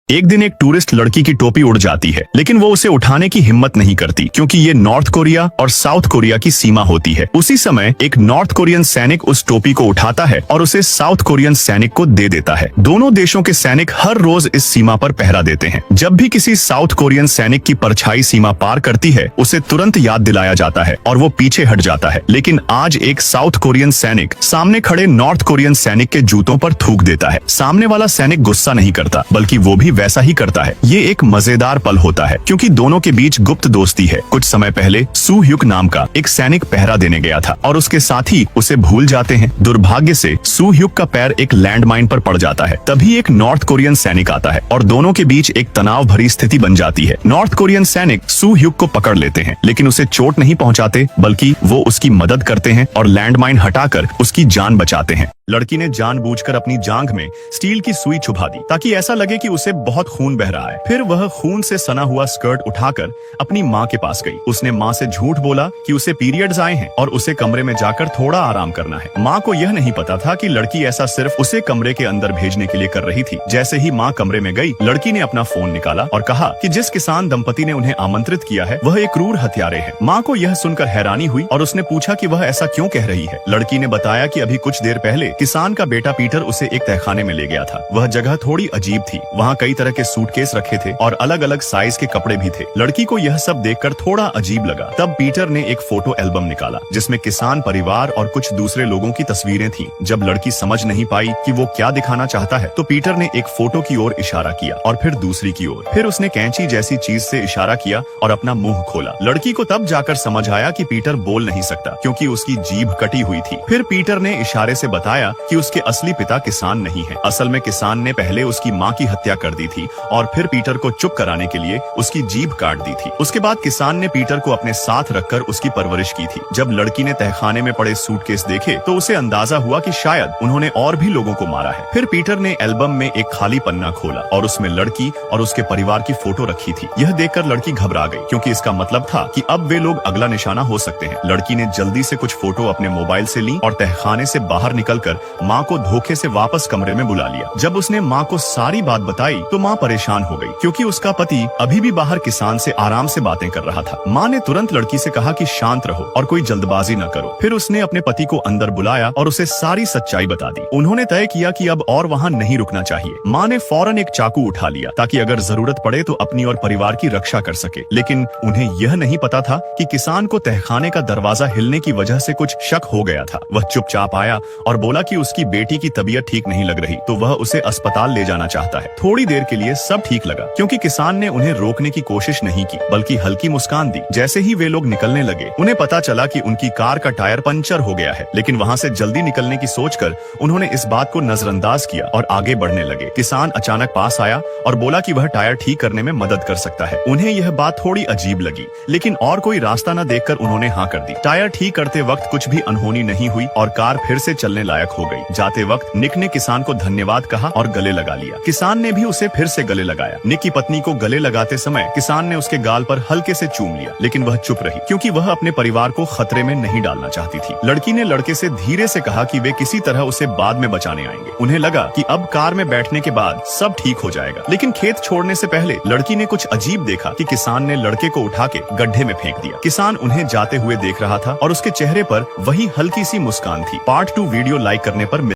एक दिन एक टूरिस्ट लड़की की टोपी उड़ जाती है, लेकिन वो उसे उठाने की हिम्मत नहीं करती क्योंकि ये नॉर्थ कोरिया और साउथ कोरिया की सीमा होती है। उसी समय एक नॉर्थ कोरियन सैनिक उस टोपी को उठाता है और उसे साउथ कोरियन सैनिक को दे देता है। दोनों देशों के सैनिक हर रोज इस सीमा पर पहरा देते हैं। जब भी किसी साउथ कोरियन सैनिक की परछाई सीमा पार करती है, उसे तुरंत याद दिलाया जाता है और वो पीछे हट जाता है। लेकिन आज एक साउथ कोरियन सैनिक सामने खड़े नॉर्थ कोरियन सैनिक के जूतों पर थूक देता है। सामने वाला सैनिक गुस्सा नहीं करता, बल्कि वो भी वैसा ही करता है। ये एक मजेदार पल होता है क्योंकि दोनों के बीच गुप्त दोस्ती है। कुछ समय पहले सू ह्युक नाम का एक सैनिक पहरा देने गया था और उसके साथी उसे भूल जाते हैं। दुर्भाग्य से सू ह्युक का पैर एक लैंडमाइन पर पड़ जाता है। तभी एक नॉर्थ कोरियन सैनिक आता है और दोनों के बीच एक तनाव भरी स्थिति बन जाती है। नॉर्थ कोरियन सैनिक सू ह्युक को पकड़ लेते हैं, लेकिन उसे चोट नहीं पहुंचाते, बल्कि वो उसकी मदद करते हैं और लैंडमाइन हटाकर उसकी जान बचाते हैं। लड़की ने जानबूझकर अपनी जांघ में स्टील की सुई चुभा दी ताकि ऐसा लगे कि उसे बहुत खून बह रहा है। फिर वह खून से सना हुआ स्कर्ट उठाकर अपनी माँ के पास गई। उसने माँ से झूठ बोला कि उसे पीरियड्स आए हैं और उसे कमरे में जाकर थोड़ा आराम करना है। माँ को यह नहीं पता था कि लड़की ऐसा सिर्फ उसे कमरे के अंदर भेजने के लिए कर रही थी। जैसे ही माँ कमरे में गई, लड़की ने अपना फोन निकाला और कहा कि जिस किसान दंपति ने उन्हें आमंत्रित किया है वह एक क्रूर हत्यारे है। माँ को यह सुनकर हैरानी हुई और उसने पूछा कि वह ऐसा क्यों कह रही है। लड़की ने बताया कि अभी कुछ देर पहले किसान का बेटा पीटर उसे एक तहखाने में ले गया था। वह जगह थोड़ी अजीब थी। वहाँ कई तरह के सूटकेस रखे थे और अलग अलग साइज के कपड़े भी थे। लड़की को यह सब देखकर थोड़ा अजीब लगा। तब पीटर ने एक फोटो एल्बम निकाला जिसमें किसान परिवार और कुछ दूसरे लोगों की तस्वीरें थीं। जब लड़की समझ नहीं पाई कि वो क्या दिखाना चाहता है, तो पीटर ने एक फोटो की ओर इशारा किया और फिर दूसरी की ओर। फिर उसने कैंची जैसी चीज से इशारा किया और अपना मुंह खोला। लड़की को तब जाकर समझ आया कि पीटर बोल नहीं सकता क्योंकि उसकी जीभ कटी हुई थी। फिर पीटर ने इशारे से बताया कि उसके असली पिता किसान नहीं है। असल में किसान ने पहले उसकी माँ की हत्या कर दी थी और फिर पीटर को चुप कराने के लिए उसकी जीभ काट दी थी। उसके बाद किसान ने पीटर को अपने साथ रखकर उसकी परवरिश की थी। जब लड़की ने तहखाने में पड़े सूटकेस देखे तो उसे अंदाजा हुआ कि शायद उन्होंने और भी लोगों को मारा है। फिर पीटर ने एल्बम में एक खाली पन्ना खोला और उसमें लड़की और उसके परिवार की फोटो रखी थी। यह देखकर लड़की घबरा गई क्योंकि इसका मतलब था कि अब वे लोग अगला निशाना हो सकते हैं। लड़की ने जल्दी से कुछ फोटो अपने मोबाइल से ली और तहखाने से बाहर निकलकर माँ को धोखे से वापस कमरे में बुला लिया। जब उसने माँ को सारी बात बताई तो माँ परेशान हो गई क्योंकि उसका पति अभी भी बाहर किसान से आराम से बातें कर रहा था। माँ ने तुरंत लड़की से कहा कि शांत रहो और कोई जल्दबाजी न करो। फिर उसने अपने पति को अंदर बुलाया और उसे सारी सच्चाई बता दी। उन्होंने तय किया कि अब और वहाँ नहीं रुकना चाहिए। माँ ने फौरन एक चाकू उठा लिया ताकि अगर जरूरत पड़े तो अपनी और परिवार की रक्षा कर सके। लेकिन उन्हें यह नहीं पता था कि किसान को तहखाने का दरवाजा हिलने की वजह से कुछ शक हो गया था। वह चुपचाप आया और बोला कि उसकी बेटी की तबीयत ठीक नहीं लग रही, तो वह उसे अस्पताल ले जाना चाहता है। थोड़ी देर के लिए सब ठीक लगा क्योंकि किसान ने उन्हें रोकने की कोशिश नहीं की, बल्कि हल्की मुस्कान दी। जैसे ही वे लोग निकलने लगे, उन्हें पता चला कि उनकी कार का टायर पंचर हो गया है। लेकिन वहाँ से जल्दी निकलने की सोचकर उन्होंने इस बात को नजरअंदाज किया और आगे बढ़ने लगे। किसान अचानक पास आया और बोला कि वह टायर ठीक करने में मदद कर सकता है। उन्हें यह बात थोड़ी अजीब लगी, लेकिन और कोई रास्ता न देखकर उन्होंने हाँ कर दी। टायर ठीक करते वक्त कुछ भी अनहोनी नहीं हुई और कार फिर से चलने लायक हो गई। जाते वक्त निक ने किसान को धन्यवाद कहा और गले लगा लिया। किसान ने भी उसे फिर से गले लगाया। निक की पत्नी को गले लगाते समय किसान ने उसके गाल पर हल्के से चूम लिया, लेकिन वह चुप रही क्योंकि वह अपने परिवार को खतरे में नहीं डालना चाहती थी। लड़की ने लड़के से धीरे से कहा कि वे किसी तरह उसे बाद में बचाने आएंगे। उन्हें लगा कि अब कार में बैठने के बाद सब ठीक हो जाएगा। लेकिन खेत छोड़ने से पहले लड़की ने कुछ अजीब देखा कि किसान ने लड़के को उठा के गड्ढे में फेंक दिया। किसान उन्हें जाते हुए देख रहा था और उसके चेहरे पर वही हल्की सी मुस्कान थी। पार्ट 2 वीडियो लाइक करने पर